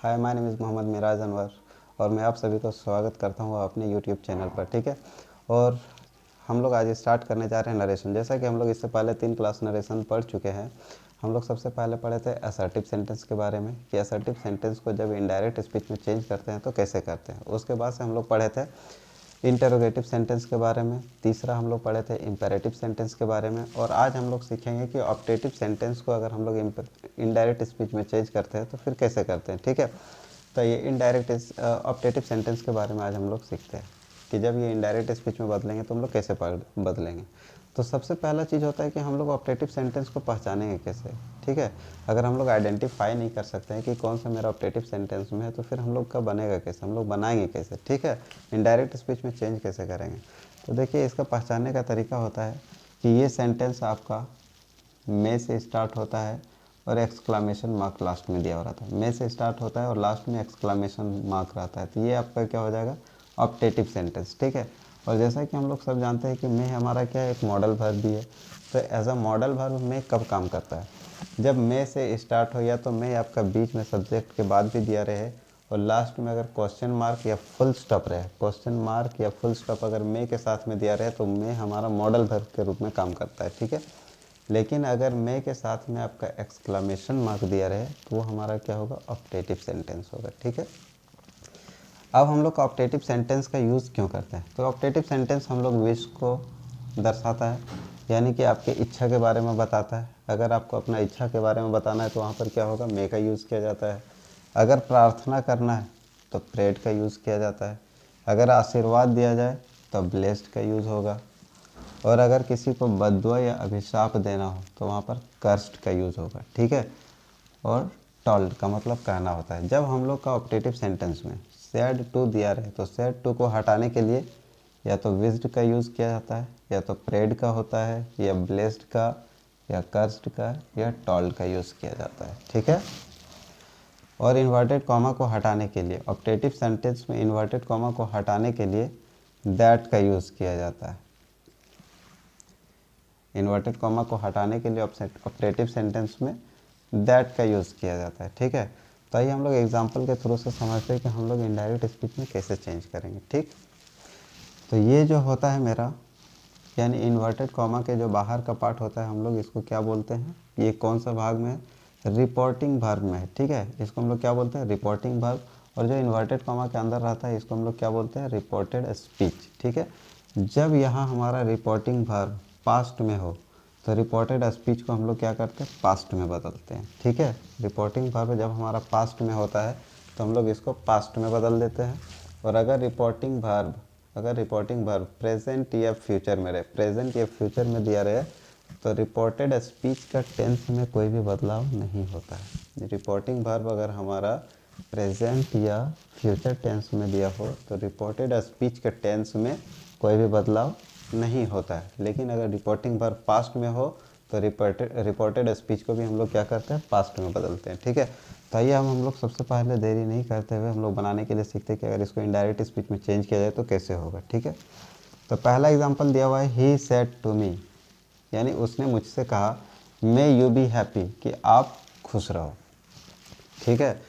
Hi, my name is Mohammad Miraj Anwar और मैं आप सभी को स्वागत करता हूँ अपने यूट्यूब चैनल पर। ठीक है, और हम लोग आज स्टार्ट करने जा रहे हैं नरेशन। जैसा कि हम लोग इससे पहले 3 क्लास नरेशन पढ़ चुके हैं। हम लोग सबसे पहले पढ़े थे असर्टिव सेंटेंस के बारे में कि असर्टिव सेंटेंस को जब इनडायरेक्ट स्पीच में चेंज करते हैं तो कैसे करते हैं। उसके बाद से हम लोग पढ़े थे इंटरोगेटिव सेंटेंस के बारे में। तीसरा हम लोग पढ़े थे इम्पेरेटिव सेंटेंस के बारे में। और आज हम लोग सीखेंगे कि ऑप्टेटिव सेंटेंस को अगर हम लोग इनडायरेक्ट स्पीच में चेंज करते हैं तो फिर कैसे करते हैं। ठीक है, तो ये इनडायरेक्ट ऑप्टेटिव सेंटेंस के बारे में आज हम लोग सीखते हैं कि जब ये इनडायरेक्ट स्पीच में बदलेंगे तो हम लोग कैसे बदलेंगे। तो सबसे पहला चीज़ होता है कि हम लोग ऑप्टेटिव सेंटेंस को पहचानेंगे कैसे। ठीक है, अगर हम लोग आइडेंटिफाई नहीं कर सकते हैं कि कौन सा मेरा ऑप्टेटिव सेंटेंस में है तो फिर हम लोग का बनेगा कैसे, हम लोग बनाएंगे कैसे। ठीक है, इनडायरेक्ट स्पीच में चेंज कैसे करेंगे। तो देखिए, इसका पहचानने का तरीका होता है कि ये सेंटेंस आपका मे से स्टार्ट होता है और एक्सक्लामेशन मार्क लास्ट में दिया हो रहा था। मे से स्टार्ट होता है और लास्ट में एक्सक्लामेशन मार्क रहता है, तो ये आपका क्या हो जाएगा, ऑप्टेटिव सेंटेंस। ठीक है, और जैसा कि हम लोग सब जानते हैं कि मे हमारा क्या है, एक मॉडल वर्ब भी है। तो एज अ मॉडल वर्ब मे कब काम करता है, जब मे से स्टार्ट हो, या तो मे आपका बीच में सब्जेक्ट के बाद भी दिया रहे और लास्ट में अगर क्वेश्चन मार्क या फुल स्टॉप रहे, क्वेश्चन मार्क या फुल स्टॉप अगर मे के साथ में दिया रहे तो मे हमारा मॉडल वर्ब के रूप में काम करता है। ठीक है, लेकिन अगर मे के साथ में आपका एक्सक्लामेशन मार्क दिया रहे तो वो हमारा क्या होगा, ऑप्टेटिव सेंटेंस होगा। ठीक है, अब हम लोग ऑप्टेटिव सेंटेंस का यूज़ क्यों करते हैं। तो ऑप्टेटिव सेंटेंस हम लोग विश को दर्शाता है, यानी कि आपके इच्छा के बारे में बताता है। अगर आपको अपना इच्छा के बारे में बताना है तो वहाँ पर क्या होगा, मे का यूज़ किया जाता है। अगर प्रार्थना करना है तो प्रेड का यूज़ किया जाता है। अगर आशीर्वाद दिया जाए तो ब्लेस्ड का यूज़ होगा। और अगर किसी को बद्दुआ या अभिशाप देना हो तो वहाँ पर कर्स्ड का यूज़ होगा। ठीक है, और टॉल्ड का मतलब कहना होता है। जब हम लोग का ऑप्टेटिव सेंटेंस में सैड टू दिया रहे तो सैड टू को हटाने के लिए या तो विज्ड का यूज़ किया जाता है, या तो प्रेड का होता है, या ब्लेस्ड का, या कर्स्ड का, या टॉल्ड का यूज़ किया जाता है। ठीक है, और इन्वर्टेड कॉमा को हटाने के लिए, ऑप्टेटिव सेंटेंस में इन्वर्टेड कॉमा को हटाने के लिए दैट का यूज़ किया जाता है। इन्वर्टेड कॉमा को हटाने के लिए ऑप्टेटिव सेंटेंस में दैट का यूज़ किया जाता है। ठीक है, तो आइए हम लोग एग्जांपल के थ्रू से समझते हैं कि हम लोग इनडायरेक्ट स्पीच में कैसे चेंज करेंगे। ठीक, तो ये जो होता है मेरा, यानी इन्वर्टेड कॉमा के जो बाहर का पार्ट होता है, हम लोग इसको क्या बोलते हैं, ये कौन सा भाग में है, रिपोर्टिंग वर्ब में है। ठीक है, इसको हम लोग क्या बोलते हैं, रिपोर्टिंग वर्ब। और जो इन्वर्टेड कॉमा के अंदर रहता है इसको हम लोग क्या बोलते हैं, रिपोर्टेड स्पीच। ठीक है, जब यहाँ हमारा रिपोर्टिंग वर्ब पास्ट में हो तो रिपोर्टेड स्पीच को हम लोग क्या करते हैं, पास्ट में बदलते हैं। ठीक है, रिपोर्टिंग वर्ब जब हमारा पास्ट में होता है तो हम लोग इसको पास्ट में बदल देते हैं। और अगर रिपोर्टिंग वर्ब प्रेजेंट या फ्यूचर में रहे, प्रेजेंट या फ्यूचर में दिया रहे तो रिपोर्टेड स्पीच का टेंस में कोई भी बदलाव नहीं होता है। रिपोर्टिंग वर्ब अगर हमारा प्रेजेंट या फ्यूचर टेंस में दिया हो तो रिपोर्टेड स्पीच के टेंस में कोई भी बदलाव नहीं होता है। लेकिन अगर रिपोर्टिंग वर्ब पास्ट में हो तो रिपोर्टेड स्पीच को भी हम लोग क्या करते हैं, पास्ट में बदलते हैं। ठीक है, तो आइए हम लोग सबसे पहले देरी नहीं करते हुए हम लोग बनाने के लिए सीखते हैं कि अगर इसको इनडायरेक्ट स्पीच में चेंज किया जाए तो कैसे होगा। ठीक है, तो पहला एग्जांपल दिया हुआ है, ही सेड टू मी, यानी उसने मुझसे कहा, मे यू बी हैप्पी, कि आप खुश रहो। ठीक है,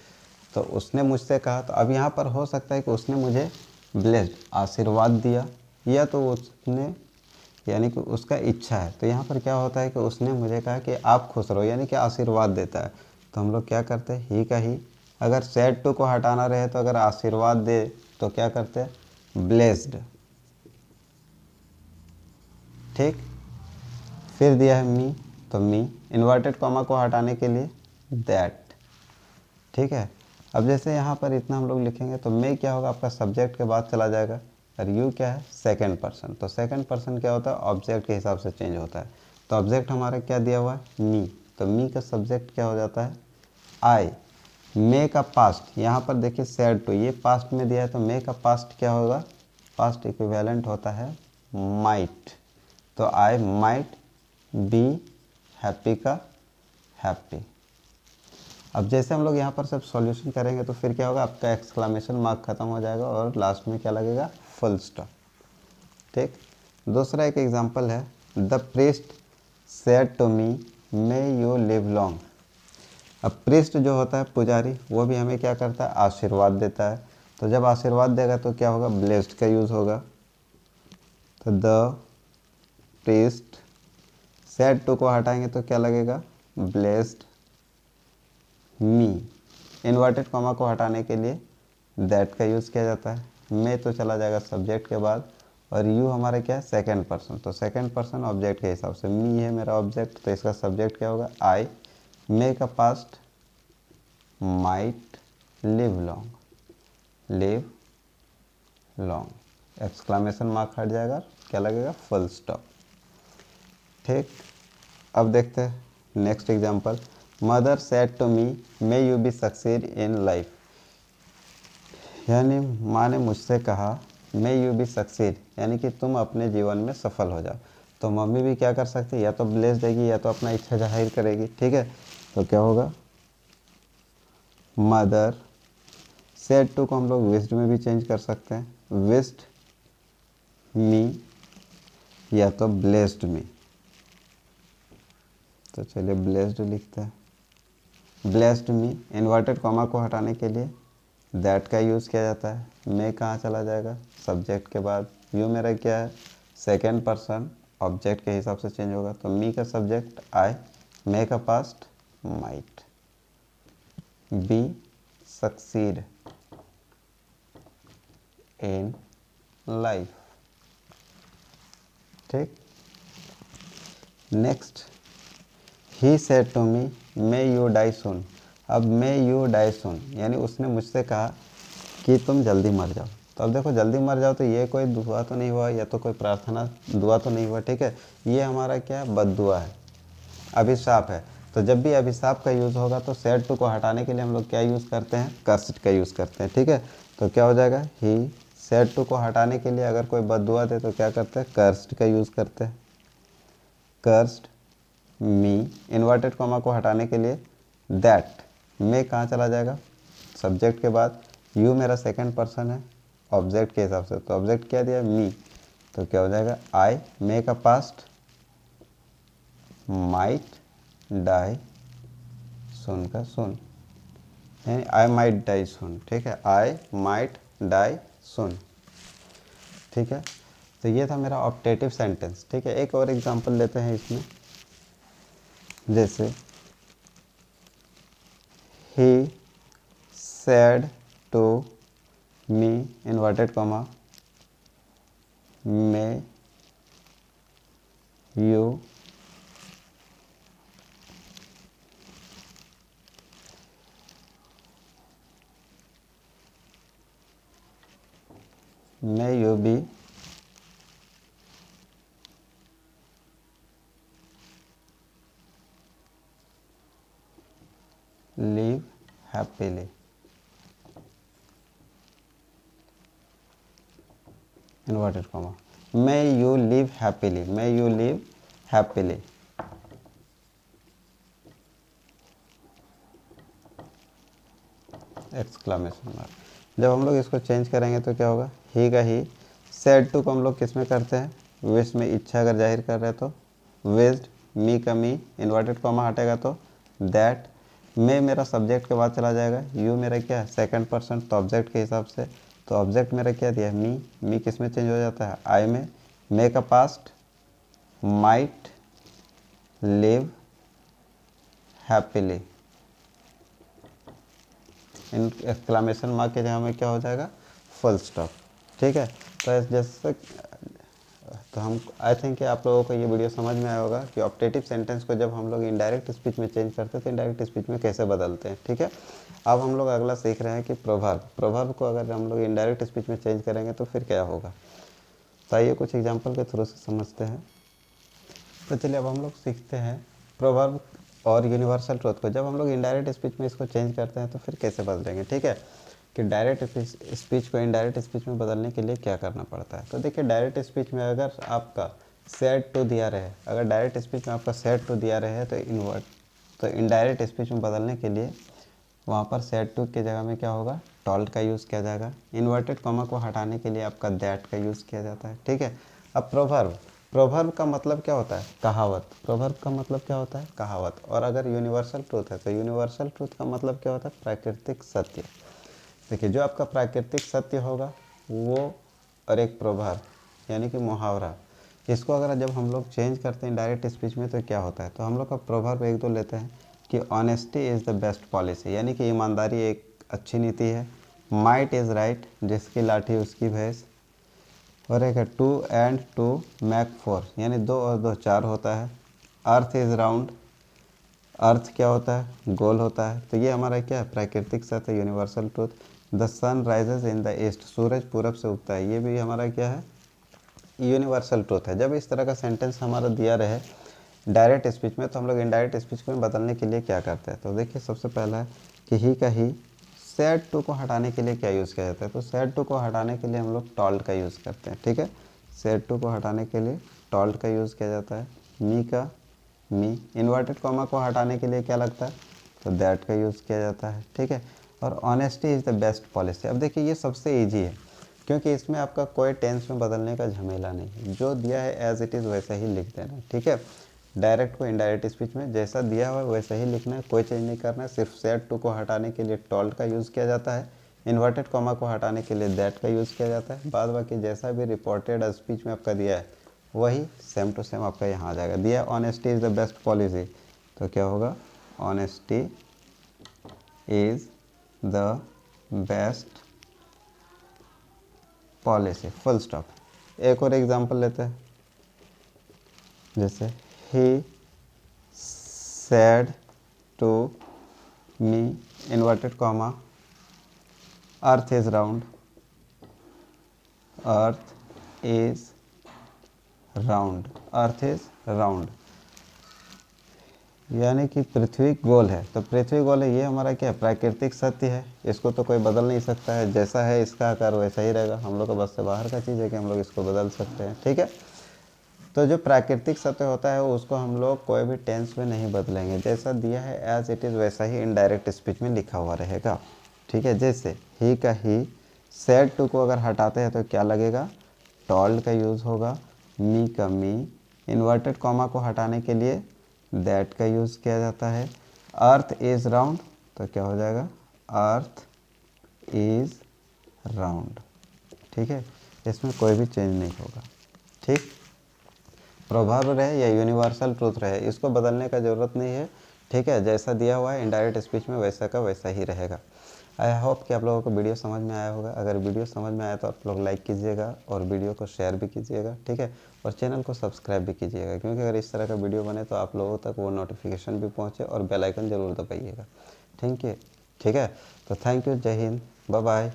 तो उसने मुझसे कहा, तो अब यहाँ पर हो सकता है कि उसने मुझे ब्लेस्ड आशीर्वाद दिया, या तो उसने, यानी कि उसका इच्छा है। तो यहाँ पर क्या होता है कि उसने मुझे कहा कि आप खुश रहो, यानी कि आशीर्वाद देता है। तो हम लोग क्या करते हैं, ही का ही। अगर सैड टू को हटाना रहे तो अगर आशीर्वाद दे तो क्या करते हैं, ब्लेस्ड। ठीक, फिर दिया है मी, तो मी। इन्वर्टेड कॉमा को हटाने के लिए दैट। ठीक है, अब जैसे यहाँ पर इतना हम लोग लिखेंगे तो मे क्या होगा, आपका सब्जेक्ट के बाद चला जाएगा, और यू क्या है, सेकंड पर्सन। तो सेकंड पर्सन क्या होता है, ऑब्जेक्ट के हिसाब से चेंज होता है। तो ऑब्जेक्ट हमारा क्या दिया हुआ है, मी, तो मी का सब्जेक्ट क्या हो जाता है, आई। मे का पास्ट, यहाँ पर देखिए सैड टू, ये पास्ट में दिया है तो मे का पास्ट क्या होगा, पास्ट इक्विवेलेंट होता है माइट। तो आई माइट बी हैप्पी का हैप्पी। अब जैसे हम लोग यहाँ पर सब सॉल्यूशन करेंगे तो फिर क्या होगा, आपका एक्सक्लामेशन मार्क खत्म हो जाएगा और लास्ट में क्या लगेगा, फुल स्टॉप। ठीक, दूसरा एक एग्जांपल है, the priest said to me may you live long. अब प्रीस्ट जो होता है पुजारी, वो भी हमें क्या करता है, आशीर्वाद देता है। तो जब आशीर्वाद देगा तो क्या होगा, ब्लेस्ड का यूज़ होगा। तो द प्रीस्ट सेड टू को हटाएंगे तो क्या लगेगा, ब्लेस्ड मी। इन्वर्टेड कॉमा को हटाने के लिए दैट का यूज़ किया जाता है। मे तो चला जाएगा सब्जेक्ट के बाद, और यू हमारा क्या है, सेकंड पर्सन। तो सेकंड पर्सन ऑब्जेक्ट के हिसाब से, मी है मेरा ऑब्जेक्ट, तो इसका सब्जेक्ट क्या होगा, आई। मे का past might live long, live long, exclamation mark हट जाएगा, क्या लगेगा, फुल स्टॉप। ठीक, अब देखते हैं next example. Mother said to me may you be succeed in life, यानी माँ ने मुझसे कहा मे यू बी सक्सीड, यानी कि तुम अपने जीवन में सफल हो जाओ। तो मम्मी भी क्या कर सकती है, या तो ब्लेस देगी या तो अपना इच्छा जाहिर करेगी। ठीक है, तो क्या होगा, मदर सेड टू को हम लोग विस्ड में भी चेंज कर सकते हैं, विस्ड मी या तो ब्लेस्ड मी। तो चलिए ब्लेस्ड लिखते हैं। ब्लेस्ड मी, इन्वर्टेड कॉमा को हटाने के लिए दैट का यूज़ किया जाता है। मे कहाँ चला जाएगा, सब्जेक्ट के बाद। यू मेरा क्या है, सेकेंड पर्सन, ऑब्जेक्ट के हिसाब से चेंज होगा। तो मी का सब्जेक्ट आई, मे का past might, be succeed in life. ठीक, next, he said to me may you die soon. अब मे यू डाई सून, यानी उसने मुझसे कहा कि तुम जल्दी मर जाओ। तो अब देखो, जल्दी मर जाओ तो ये कोई दुआ तो नहीं हुआ, या तो कोई प्रार्थना दुआ तो नहीं हुआ। ठीक है, ये हमारा क्या है, बद्दुआ है, अभिशाप है। तो जब भी अभिशाप का यूज़ होगा तो सेड टू को हटाने के लिए हम लोग क्या यूज़ करते हैं, कर्स्ड का यूज़ करते हैं। ठीक है, तो क्या हो जाएगा, ही सेड टू को हटाने के लिए अगर कोई बद्दुआ दे तो क्या करते हैं, कर्स्ड का यूज़ करते हैं। कर्स्ड मी, इन्वर्टेड कॉमा को हटाने के लिए दैट, मे कहाँ चला जाएगा, सब्जेक्ट के बाद। यू मेरा सेकंड पर्सन है ऑब्जेक्ट के हिसाब से, तो ऑब्जेक्ट क्या दिया, मी। तो क्या हो जाएगा, आई, मे का पास्ट माइट डाई, सुन का सुन, यानी आई माइट डाई सुन। ठीक है, आई माइट डाई सुन। ठीक है, तो ये था मेरा ऑप्टेटिव सेंटेंस। ठीक है, एक और एग्जांपल लेते हैं इसमें, जैसे ही said to me, inverted comma, may you be live happily, inverted comma, may you live happily, may you live happily। Exclamation mark. जब हम लोग इसको चेंज करेंगे तो क्या होगा, ही का ही, सेड टू को हम लोग किस में करते हैं, विश में, इच्छा अगर जाहिर कर रहे हैं तो विश्ड, मी का मी, इन्वर्टेड कॉमा हटेगा तो दैट, मे मेरा सब्जेक्ट के बाद चला जाएगा, यू मेरा क्या है, सेकंड पर्सन, तो ऑब्जेक्ट के हिसाब से। तो ऑब्जेक्ट मेरा क्या दिया, मी किस में चेंज हो जाता है, आई में। मे का पास्ट माइट लिव हैप्पीली, इन एक्सक्लामेशन मार्क के जगह में क्या हो जाएगा, फुल स्टॉप। ठीक है, तो जैसे तो हम आई थिंक कि आप लोगों को ये वीडियो समझ में आया होगा कि ऑप्टेटिव सेंटेंस को जब हम लोग इनडायरेक्ट स्पीच में चेंज करते हैं तो इनडायरेक्ट स्पीच में कैसे बदलते हैं। ठीक है, अब हम लोग अगला सीख रहे हैं कि प्रोवर्ब को अगर हम लोग इनडायरेक्ट स्पीच में चेंज करेंगे तो फिर क्या होगा। तो आइए कुछ एग्जाम्पल के थ्रू से समझते हैं। तो चलिए अब हम लोग सीखते हैं प्रोवर्ब और यूनिवर्सल ट्रूथ को जब हम लोग इनडायरेक्ट स्पीच में इसको चेंज करते हैं तो फिर कैसे बदलेंगे। ठीक है, कि डायरेक्ट स्पीच को इनडायरेक्ट स्पीच में बदलने के लिए क्या करना पड़ता है। तो देखिए, डायरेक्ट स्पीच में अगर आपका सेड टू दिया रहे, अगर डायरेक्ट स्पीच में आपका सेड टू दिया रहे तो इनडायरेक्ट स्पीच में बदलने के लिए वहाँ पर सेड टू की जगह में क्या होगा, टॉल्ड का यूज़ किया जाएगा। इन्वर्टेड कॉमा को हटाने के लिए आपका दैट का यूज़ किया जाता है। ठीक है, अब प्रोवर्ब प्रोवर्ब का मतलब क्या होता है? कहावत। प्रोवर्ब का मतलब क्या होता है? कहावत। और अगर यूनिवर्सल ट्रूथ है तो यूनिवर्सल ट्रूथ का मतलब क्या होता है? प्राकृतिक सत्य। देखिए, जो आपका प्राकृतिक सत्य होगा वो, और एक प्रोवर्ब यानी कि मुहावरा, इसको अगर जब हम लोग चेंज करते हैं डायरेक्ट स्पीच में तो क्या होता है? तो हम लोग का प्रोवर्ब एक दो लेते हैं कि honesty is the best policy, यानी कि ईमानदारी एक अच्छी नीति है। माइट इज़ राइट, जिसकी लाठी उसकी भैंस। और एक है two and two make four, यानी दो और दो चार होता है। अर्थ इज़ राउंड, अर्थ क्या होता है? गोल होता है। तो ये हमारा क्या है? प्राकृतिक सत्य, universal truth. The sun rises in the east, सूरज पूरब से उगता है, ये भी हमारा क्या है? यूनिवर्सल ट्रूथ है। जब इस तरह का सेंटेंस हमारा दिया रहे डायरेक्ट स्पीच में तो हम लोग इनडायरेक्ट स्पीच में बदलने के लिए क्या करते हैं? तो देखिए, सबसे पहला है कि ही का ही, सैड टू को हटाने के लिए क्या यूज़ किया जाता है? तो सैड टू को हटाने के लिए हम लोग टॉल्ड का यूज़ करते हैं, ठीक है। सैड टू को हटाने के लिए टॉल्ड का यूज़ किया जाता है। मी का मी, इन्वर्टेड कॉमा को हटाने के लिए क्या लगता है? तो दैट का यूज़ किया जाता है, ठीक है। और honesty is the best policy, अब देखिए ये सबसे ईजी है क्योंकि इसमें आपका कोई टेंस में बदलने का झमेला नहीं है। जो दिया है एज इट इज़ वैसा ही लिख देना, ठीक है। डायरेक्ट को इनडायरेक्ट स्पीच में जैसा दिया हुआ है वैसा ही लिखना है, कोई चेंज नहीं करना है। सिर्फ सेड टू को हटाने के लिए टॉल्ड का यूज़ किया जाता है, इन्वर्टेड कॉमा को हटाने के लिए दैट का यूज़ किया जाता है। बाद बाकी जैसा भी रिपोर्टेड स्पीच में आपका दिया है वही सेम टू सेम आपका यहाँ आ जाएगा। दिया honesty is the best policy, तो क्या होगा? Honesty is the best policy, full stop. एक और एग्जांपल लेते हैं, जैसे ही said to me, inverted comma, earth is round, earth is round, earth is round, यानी कि पृथ्वी गोल है। तो पृथ्वी गोल है, ये हमारा क्या है? प्राकृतिक सत्य है, इसको तो कोई बदल नहीं सकता है। जैसा है इसका आकार वैसा ही रहेगा। हम लोग का बस से बाहर का चीज़ है कि हम लोग इसको बदल सकते हैं, ठीक है। तो जो प्राकृतिक सत्य होता है उसको हम लोग कोई भी टेंस में नहीं बदलेंगे, जैसा दिया है एज इट इज़ वैसा ही इनडायरेक्ट स्पीच में लिखा हुआ रहेगा, ठीक है। जैसे ही का ही, सेड टू को अगर हटाते हैं तो क्या लगेगा? टॉल्ड का यूज़ होगा। मी का मी, इन्वर्टेड कॉमा को हटाने के लिए दैट का यूज़ किया जाता है। अर्थ इज़ राउंड, तो क्या हो जाएगा? अर्थ इज़ राउंड, ठीक है। इसमें कोई भी चेंज नहीं होगा, ठीक। प्रोवर्ब रहे या यूनिवर्सल ट्रूथ रहे, इसको बदलने का ज़रूरत नहीं है, ठीक है। जैसा दिया हुआ है इनडायरेक्ट स्पीच में वैसा का वैसा ही रहेगा। आई होप कि आप लोगों को वीडियो समझ में आया होगा। अगर वीडियो समझ में आया तो आप लोग लाइक कीजिएगा और वीडियो को शेयर भी कीजिएगा, ठीक है। और चैनल को सब्सक्राइब भी कीजिएगा, क्योंकि अगर इस तरह का वीडियो बने तो आप लोगों तक वो नोटिफिकेशन भी पहुँचे, और बेल आइकन ज़रूर दबाइएगा, थैंक यू, ठीक है। तो थैंक यू, जय हिंद, बाय बाय।